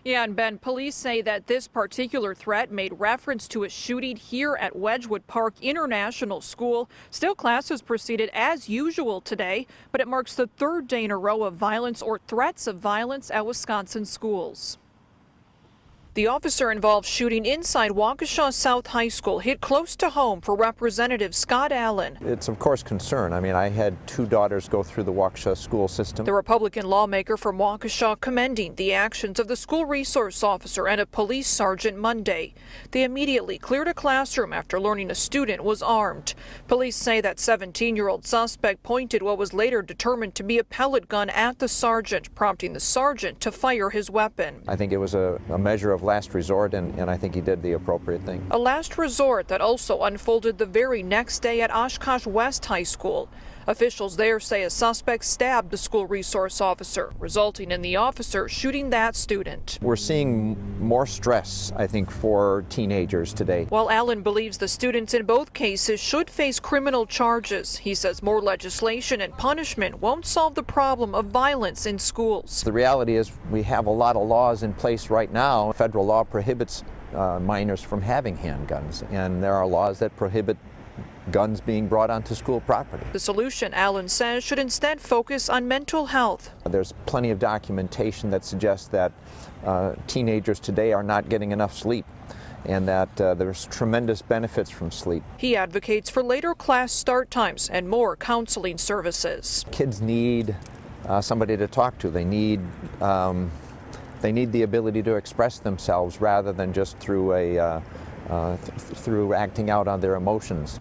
Yeah, and Ben, police say that this particular threat made reference to a shooting here at Wedgwood Park International School. Still, classes proceeded as usual today, but it marks the third day in a row of violence or threats of violence at Wisconsin schools. The officer-involved shooting inside Waukesha South High School hit close to home for Representative Scott Allen. It's of course concern. I mean, I had two daughters go through the Waukesha school system. The Republican lawmaker from Waukesha commending the actions of the school resource officer and a police sergeant Monday. They immediately cleared a classroom after learning a student was armed. Police say that 17-year-old suspect pointed what was later determined to be a pellet gun at the sergeant, prompting the sergeant to fire his weapon. I think it was a measure of last resort, and I think he did the appropriate thing. A last resort that also unfolded the very next day at Oshkosh West High School. Officials there say a suspect stabbed the school resource officer, resulting in the officer shooting that student. We're seeing more stress, I think, for teenagers today. While Allen believes the students in both cases should face criminal charges, he says more legislation and punishment won't solve the problem of violence in schools. The reality is we have a lot of laws in place right now. Federal law prohibits minors from having handguns, and there are laws that prohibit guns being brought onto school property. The solution, Allen says, should instead focus on mental health. There's plenty of documentation that suggests that teenagers today are not getting enough sleep, and that there's tremendous benefits from sleep. He advocates for later class start times and more counseling services. Kids need somebody to talk to. They need the ability to express themselves rather than just through acting out on their emotions.